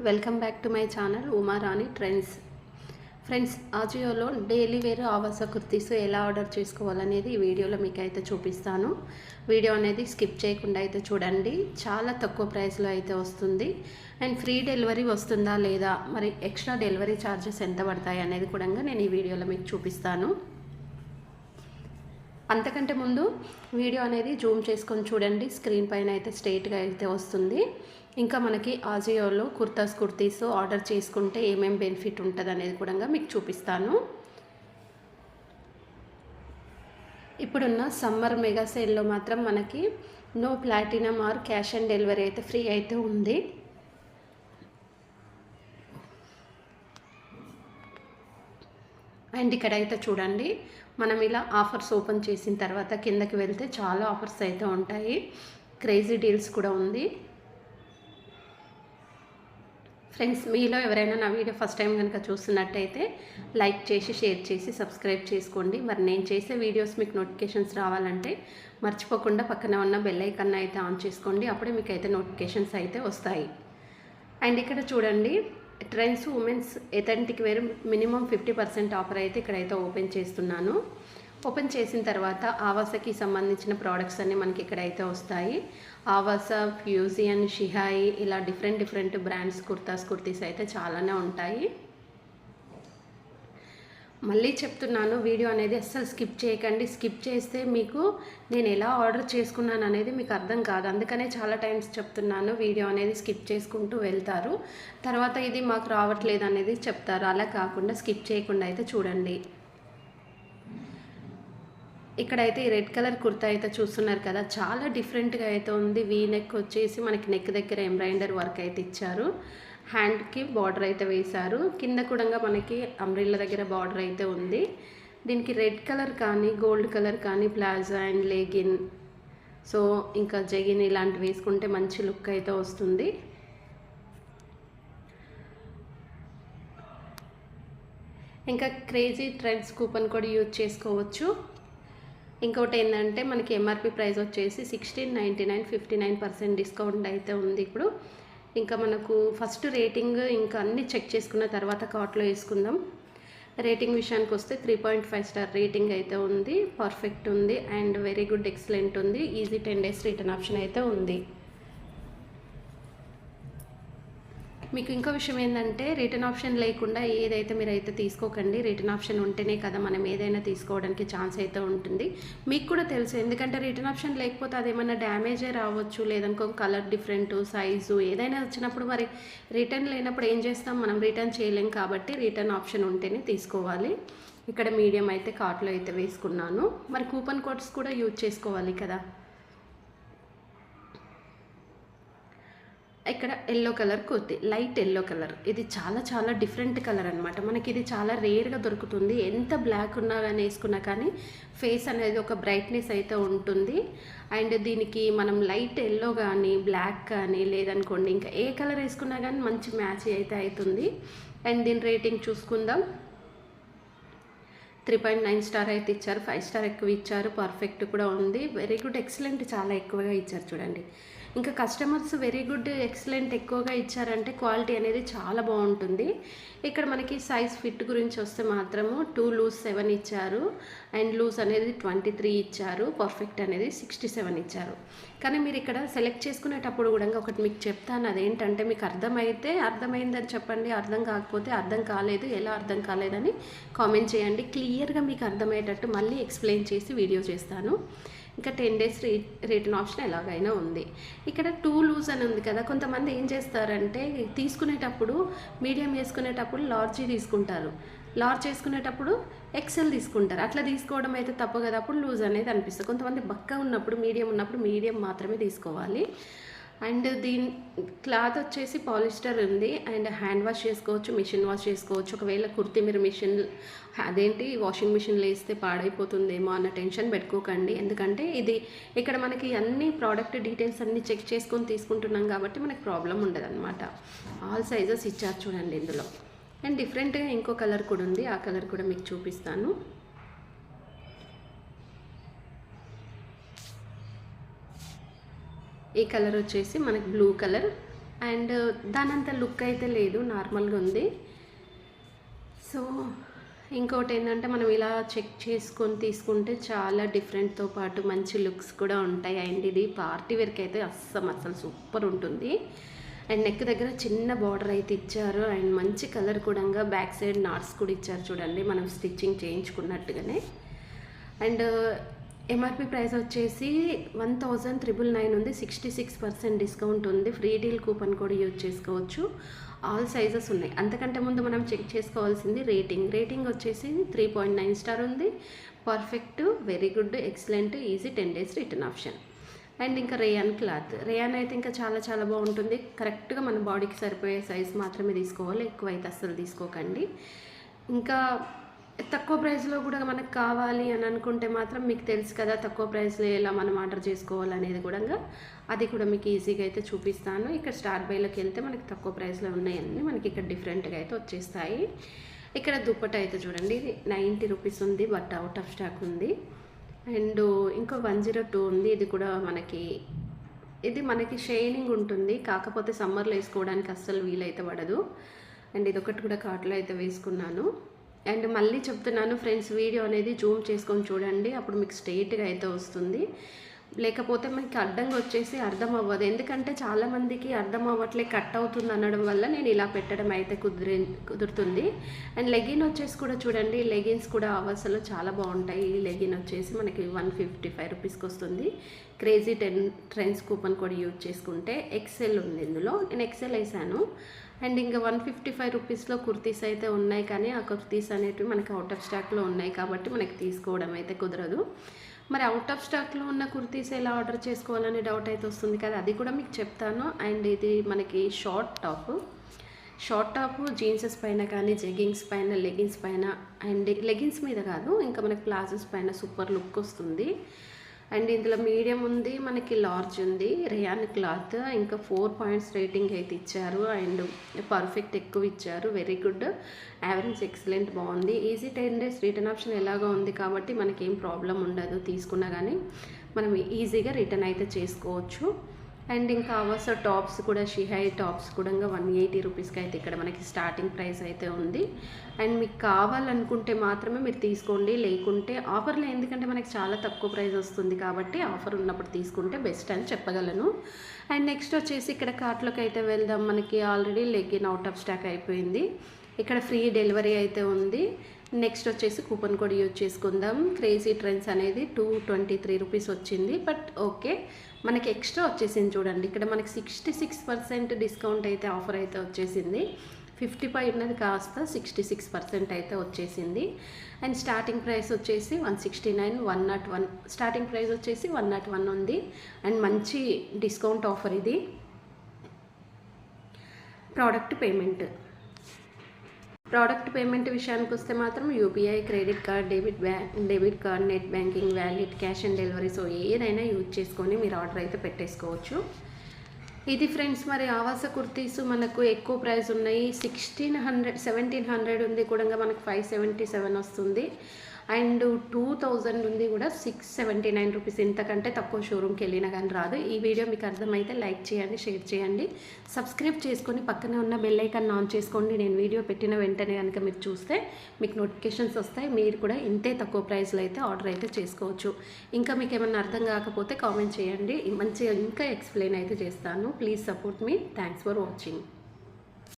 Welcome back to my channel Umarani trends. Friends, ఆజియోలో daily wear Avaasa kurtis ఎలా order చేసుకోవాలనేది ఈ వీడియోలో మీకు అయితే చూపిస్తాను. వీడియో అనేది స్కిప్ చేయకుండా అయితే చూడండి. చాలా తక్కువ ప్రైస్లో అయితే వస్తుంది. అండ్ ఫ్రీ డెలివరీ వస్తుందా లేదా, మరి ఎక్స్ట్రా డెలివరీ ఛార్జెస్ ఎంత పడతాయి అనేది కూడా నేను ఈ వీడియోలో మీకు చూపిస్తాను. అంతకంటే ముందు వీడియో అనేది జూమ్ చేసుకొని చూడండి. స్క్రీన్ పైన అయితే స్ట్రైట్గా అయితే వస్తుంది. ఇంకా మనకి ఆజియోలో కుర్తీస్ ఆర్డర్ చేసుకుంటే ఏమేమి బెనిఫిట్ ఉంటుంది అనేది కూడా మీకు చూపిస్తాను. ఇప్పుడున్న సమ్మర్ మెగా సేల్లో మాత్రం మనకి no platinum or cash on delivery అయితే ఫ్రీ అయితే ఉంది. అండ్ ఇక్కడ అయితే చూడండి, మనం ఇలా ఆఫర్స్ ఓపెన్ చేసిన తర్వాత కిందకి వెళ్తే చాలా ఆఫర్స్ అయితే ఉంటాయి. క్రేజీ డీల్స్ కూడా ఉంది. ఫ్రెండ్స్, మీలో ఎవరైనా నా వీడియో ఫస్ట్ టైం కనుక చూస్తున్నట్టయితే లైక్ చేసి, షేర్ చేసి, సబ్స్క్రైబ్ చేసుకోండి. మరి నేను చేసే వీడియోస్ మీకు నోటిఫికేషన్స్ రావాలంటే మర్చిపోకుండా పక్కన ఉన్న బెల్ ఐకాన్ అయితే ఆన్ చేసుకోండి. అప్పుడే మీకు అయితే నోటిఫికేషన్స్ అయితే వస్తాయి. అండ్ ఇక్కడ చూడండి, trends women's authentic wear minimum 50% offer అయితే ఇక్కడైతే ఓపెన్ చేస్తున్నాను. ఓపెన్ చేసిన తర్వాత ఆవాసకి సంబంధించిన ప్రోడక్ట్స్ అన్నీ మనకి ఇక్కడైతే వస్తాయి. ఆవాస, ఫ్యూజియన్, షిహాయి ఇలా డిఫరెంట్ బ్రాండ్స్ కుర్తీస్ అయితే చాలానే ఉంటాయి. మళ్ళీ చెప్తున్నాను, వీడియో అనేది అస్సలు స్కిప్ చేయకండి. స్కిప్ చేస్తే మీకు నేను ఎలా ఆర్డర్ చేసుకున్నాను అనేది మీకు అర్థం కాదు. అందుకనే చాలా టైమ్స్ చెప్తున్నాను, వీడియో అనేది స్కిప్ చేసుకుంటూ వెళ్తారు. తర్వాత ఇది మాకు రావట్లేదు అనేది చెప్తారు. అలా కాకుండా స్కిప్ చేయకుండా అయితే చూడండి. ఇక్కడైతే ఈ రెడ్ కలర్ కుర్తా అయితే చూస్తున్నారు కదా, చాలా డిఫరెంట్గా అయితే ఉంది. వీ నెక్ వచ్చేసి మనకి నెక్ దగ్గర ఎంబ్రాయిడరీ వర్క్ అయితే ఇచ్చారు. హ్యాండ్కి బార్డర్ అయితే వేశారు. కింద కూడా మనకి అంబ్రెల్లా దగ్గర బార్డర్ అయితే ఉంది. దీనికి రెడ్ కలర్ కానీ, గోల్డ్ కలర్ కానీ, ప్లాజా అండ్ లెగిన్, సో ఇంకా జగిన్ ఇలాంటివి వేసుకుంటే మంచి లుక్ అయితే వస్తుంది. ఇంకా క్రేజీ ట్రెండ్స్ కూపన్ కూడా యూజ్ చేసుకోవచ్చు. ఇంకోటి ఏంటంటే మనకి ఎంఆర్పి ప్రైస్ వచ్చేసి 1699, 59% డిస్కౌంట్ అయితే ఉంది ఇప్పుడు. ఇంకా మనకు ఫస్ట్ రేటింగ్ ఇంకా అన్నీ చెక్ చేసుకున్న తర్వాత కార్ట్లో వేసుకుందాం. రేటింగ్ విషయానికి వస్తే 3.5 స్టార్ రేటింగ్ అయితే ఉంది. పర్ఫెక్ట్ ఉంది అండ్ వెరీ గుడ్, ఎక్సలెంట్ ఉంది. ఈజీ 10 days రిటర్న్ ఆప్షన్ అయితే ఉంది. మీకు ఇంకో విషయం ఏంటంటే, రిటర్న్ ఆప్షన్ లేకుండా ఏదైతే మీరు అయితే తీసుకోకండి. రిటర్న్ ఆప్షన్ ఉంటేనే కదా మనం ఏదైనా తీసుకోవడానికి ఛాన్స్ అయితే ఉంటుంది. మీకు కూడా తెలుసు, ఎందుకంటే రిటర్న్ ఆప్షన్ లేకపోతే అదేమన్నా డ్యామేజే రావచ్చు, లేదనుకో కలర్ డిఫరెంట్, సైజు ఏదైనా వచ్చినప్పుడు మరి రిటర్న్ లేనప్పుడు ఏం చేస్తాం, మనం రిటర్న్ చేయలేం. కాబట్టి రిటర్న్ ఆప్షన్ ఉంటేనే తీసుకోవాలి. ఇక్కడ మీడియం అయితే కార్ట్లో అయితే వేసుకున్నాను. మరి కూపన్ కోడ్స్ కూడా యూజ్ చేసుకోవాలి కదా. ఇక్కడ yellow colour kurti, light yellow colour. ఇది చాలా డిఫరెంట్ కలర్ అనమాట. మనకి ఇది చాలా రేర్గా దొరుకుతుంది. ఎంత బ్లాక్ ఉన్నా కానీ వేసుకున్నా కానీ ఫేస్ అనేది ఒక బ్రైట్నెస్ అయితే ఉంటుంది. అండ్ దీనికి మనం లైట్ ఎల్లో కానీ, బ్లాక్ కానీ, లేదనుకోండి ఇంకా ఏ కలర్ వేసుకున్నా కానీ మంచి మ్యాచ్ అయితే అవుతుంది. అండ్ దీని రేటింగ్ చూసుకుందాం. 3.9 స్టార్ అయితే ఇచ్చారు. 5 స్టార్ ఎక్కువ ఇచ్చారు. పర్ఫెక్ట్ కూడా ఉంది. వెరీ గుడ్, ఎక్సలెంట్ చాలా ఎక్కువగా ఇచ్చారు చూడండి. ఇంకా కస్టమర్స్ వెరీ గుడ్, ఎక్సలెంట్ ఎక్కువగా ఇచ్చారంటే క్వాలిటీ అనేది చాలా బాగుంటుంది. ఇక్కడ మనకి సైజ్ ఫిట్ గురించి వస్తే మాత్రము 2 లూజ్ 7 ఇచ్చారు. అండ్ లూజ్ అనేది 23 ఇచ్చారు. పర్ఫెక్ట్ అనేది 67 ఇచ్చారు. కానీ మీరు ఇక్కడ సెలెక్ట్ చేసుకునేటప్పుడు కూడా ఒకటి మీకు చెప్తాను. అదేంటంటే, మీకు అర్థమైందని చెప్పండి. అర్థం కాకపోతే అర్థం కాలేదు, ఎలా అర్థం కాలేదని కామెంట్ చేయండి. క్లియర్గా మీకు అర్థమయ్యేటట్టు మళ్ళీ ఎక్స్ప్లెయిన్ చేసి వీడియో చేస్తాను. ఇంకా 10 days రిటర్న్ ఆప్షన్ ఎలాగైనా ఉంది. ఇక్కడ 2 లూజ్ అని ఉంది కదా, కొంతమంది ఏం చేస్తారంటే తీసుకునేటప్పుడు మీడియం వేసుకునేటప్పుడు లార్జ్ తీసుకుంటారు, లార్జ్ వేసుకునేటప్పుడు ఎక్సెల్ తీసుకుంటారు. అట్లా తీసుకోవడం అయితే తప్పు కదా. అప్పుడు లూజ్ అనేది అనిపిస్తుంది. కొంతమంది బక్క ఉన్నప్పుడు, మీడియం ఉన్నప్పుడు మీడియం మాత్రమే తీసుకోవాలి. అండ్ దీని క్లాత్ వచ్చేసి పాలిస్టర్ ఉంది. అండ్ హ్యాండ్ వాష్ చేసుకోవచ్చు, మిషన్ వాష్ చేసుకోవచ్చు. ఒకవేళ కుర్తీ మీరు వాషింగ్ మిషన్లో వేస్తే పాడైపోతుందేమో అన్న టెన్షన్ పెట్టుకోకండి. ఎందుకంటే ఇది ఇక్కడ మనకి అన్ని ప్రోడక్ట్ డీటెయిల్స్ అన్నీ చెక్ చేసుకొని తీసుకుంటున్నాం కాబట్టి మనకి ప్రాబ్లం ఉండదు అనమాట. ఆల్ సైజెస్ ఇచ్చారు చూడండి ఇందులో. అండ్ డిఫరెంట్గా ఇంకో కలర్ కూడా ఉంది. ఆ కలర్ కూడా మీకు చూపిస్తాను. ఈ కలర్ వచ్చేసి మనకి బ్లూ కలర్. అండ్ దానంత లుక్ అయితే లేదు, నార్మల్గా ఉంది. సో ఇంకోటి ఏంటంటే మనం ఇలా చెక్ చేసుకొని తీసుకుంటే చాలా డిఫరెంట్తో పాటు మంచి లుక్స్ కూడా ఉంటాయి. అండ్ ఇది పార్టీ వేర్కి అయితే అస్సలు సూపర్ ఉంటుంది. అండ్ నెక్ దగ్గర చిన్న బార్డర్ అయితే ఇచ్చారు. అండ్ మంచి కలర్ కూడా, బ్యాక్ సైడ్ నాట్స్ కూడా ఇచ్చారు చూడండి, మనం స్టిచ్చింగ్ చేయించుకున్నట్టుగానే. అండ్ ఎంఆర్పి ప్రైస్ వచ్చేసి 19,999 ఉంది. 66% డిస్కౌంట్ ఉంది. ఫ్రీ డీల్ కూపన్ కూడా యూజ్ చేసుకోవచ్చు. ఆల్ సైజెస్ ఉన్నాయి. అంతకంటే ముందు మనం చెక్ చేసుకోవాల్సింది రేటింగ్ వచ్చేసి 3.9 స్టార్ ఉంది. Perfect, very good, excellent, easy, 10 days return option. And ఇంకా రేయాన్ క్లాత్, రేయాన్ అయితే ఇంకా చాలా బాగుంటుంది. కరెక్ట్గా మన బాడీకి సరిపోయే సైజ్ మాత్రమే తీసుకోవాలి, ఎక్కువ అయితే అస్సలు తీసుకోకండి. ఇంకా తక్కువ ప్రైస్లో కూడా మనకు కావాలి అని అనుకుంటే మాత్రం మీకు తెలుసు కదా, తక్కువ ప్రైస్లో ఎలా మనం ఆర్డర్ చేసుకోవాలనేది కూడా, అది కూడా మీకు ఈజీగా అయితే చూపిస్తాను. ఇక్కడ స్టార్ట్ బైలోకి వెళ్తే మనకి తక్కువ ప్రైస్లో ఉన్నాయన్నీ మనకి ఇక్కడ డిఫరెంట్గా అయితే వచ్చేస్తాయి. ఇక్కడ దుప్పట అయితే చూడండి, ఇది 90 రూపీస్ ఉంది, బట్ అవుట్ ఆఫ్ స్టాక్ ఉంది. అండ్ ఇంకో 102 ఉంది. ఇది మనకి షైనింగ్ ఉంటుంది, కాకపోతే సమ్మర్లో వేసుకోవడానికి అస్సలు వీలైతే పడదు. అండ్ ఇదొకటి కూడా కార్ట్లో అయితే వేసుకున్నాను. అండ్ మళ్ళీ చెప్తున్నాను ఫ్రెండ్స్, వీడియో అనేది జూమ్ చేసుకొని చూడండి, అప్పుడు మీకు స్ట్రెయిట్గా అయితే వస్తుంది. లేకపోతే మనకి అడ్డంగా వచ్చేసి అర్థం అవ్వదు. ఎందుకంటే చాలామందికి అర్థం అవ్వట్లే, కట్ అవుతుంది అనడం వల్ల నేను ఇలా పెట్టడం అయితే కుదురుతుంది. అండ్ లెగిన్ వచ్చేసి కూడా చూడండి, లెగిన్స్ కూడా అవర్స్లో చాలా బాగుంటాయి. ఈ లెగిన్ వచ్చేసి మనకి 155 రూపీస్కి వస్తుంది. క్రేజీ 10 ట్రెండ్స్ కూపన్ కూడా యూజ్ చేసుకుంటే. ఎక్సెల్ ఉంది ఇందులో, నేను ఎక్సెల్ వేసాను. అండ్ ఇంకా 155 రూపీస్లో కుర్తీస్ అయితే ఉన్నాయి, కానీ ఆ కుర్తీస్ అనేటివి మనకి అవుట్ ఆఫ్ స్టాక్లో ఉన్నాయి కాబట్టి మనకి తీసుకోవడం అయితే కుదరదు. మరి అవుట్ ఆఫ్ స్టాక్లో ఉన్న కుర్తీస్ ఎలా ఆర్డర్ చేసుకోవాలనే డౌట్ అయితే వస్తుంది కదా, అది కూడా మీకు చెప్తాను. అండ్ ఇది మనకి షార్ట్ టాప్ జీన్సెస్ పైన కానీ, జెగ్గింగ్స్ పైన, లెగిన్స్ పైన, అండ్ లెగిన్స్ మీద కాదు, ఇంకా మనకి ప్లాజోస్ పైన సూపర్ లుక్ వస్తుంది. అండ్ ఇందులో మీడియం ఉంది, మనకి లార్జ్ ఉంది. రేయాన్ క్లాత్, ఇంకా 4 పాయింట్స్ రేటింగ్ అయితే ఇచ్చారు. అండ్ పర్ఫెక్ట్ ఎక్కువ ఇచ్చారు, వెరీ గుడ్, యావరేజ్ ఎక్సలెంట్, బాగుంది. ఈజీ 10 days రిటర్న్ ఆప్షన్ ఎలాగో ఉంది కాబట్టి మనకేం ప్రాబ్లం ఉండదు, తీసుకున్నా కానీ మనం ఈజీగా రిటర్న్ అయితే చేసుకోవచ్చు. అండ్ ఇంకా అవర్స్ టాప్స్ కూడా, షిహై టాప్స్ కూడా 180 రూపీస్కి అయితే ఇక్కడ మనకి స్టార్టింగ్ ప్రైస్ అయితే ఉంది. అండ్ మీకు కావాలనుకుంటే మాత్రమే మీరు తీసుకోండి, లేకుంటే ఆఫర్లో, ఎందుకంటే మనకి చాలా తక్కువ ప్రైస్ వస్తుంది కాబట్టి ఆఫర్ ఉన్నప్పుడు తీసుకుంటే బెస్ట్ అని చెప్పగలను. అండ్ నెక్స్ట్ వచ్చేసి ఇక్కడ కార్ట్లోకి అయితే వెళ్దాం. మనకి already legging out of stock అయిపోయింది. ఇక్కడ ఫ్రీ డెలివరీ అయితే ఉంది. నెక్స్ట్ వచ్చేసి కూపన్ కోడ్ యూజ్ చేసుకుందాం. క్రేజీ ట్రెండ్స్ అనేది 223 రూపీస్ వచ్చింది, బట్ ఓకే, మనకి ఎక్స్ట్రా వచ్చేసింది చూడండి. ఇక్కడ మనకి 66% డిస్కౌంట్ అయితే ఆఫర్ అయితే వచ్చేసింది. 55 ఉన్నది కాస్త 66% అయితే వచ్చేసింది. అండ్ స్టార్టింగ్ ప్రైస్ వచ్చేసి 169, 101, స్టార్టింగ్ ప్రైస్ వచ్చేసి 101 ఉంది. అండ్ మంచి డిస్కౌంట్ ఆఫర్ ఇది. ప్రోడక్ట్ పేమెంట్ విషయానికి వస్తే మాత్రం UPI, credit card, debit card, net banking, valid, cash on delivery, so ఏదైనా యూజ్ చేసుకొని మీరు ఆర్డర్ అయితే పెట్టేసుకోవచ్చు. ఇది ఫ్రెండ్స్, మరి ఆవాస కుర్తీస్ మనకు ఎక్కువ ప్రైస్ ఉన్నాయి. 1700 ఉంది కూడా మనకు 577 వస్తుంది. అండ్ 2000 ఉంది కూడా 679 రూపీస్. ఇంతకంటే తక్కువ షోరూమ్కి వెళ్ళినా కానీ రాదు. ఈ వీడియో మీకు అర్థమైతే లైక్ చేయండి, షేర్ చేయండి, సబ్స్క్రైబ్ చేసుకొని పక్కనే ఉన్న బెల్ ఐకాన్ ఆన్ చేసుకోండి. నేను వీడియో పెట్టిన వెంటనే కనుక మీరు చూస్తే మీకు నోటిఫికేషన్స్ వస్తాయి. మీరు కూడా ఇంతే తక్కువ ప్రైస్లో అయితే ఆర్డర్ అయితే చేసుకోవచ్చు. ఇంకా మీకు ఏమన్నా అర్థం కాకపోతే కామెంట్ చేయండి, మంచిగా ఇంకా ఎక్స్ప్లెయిన్ అయితే చేస్తాను. Please support me. Thanks for watching.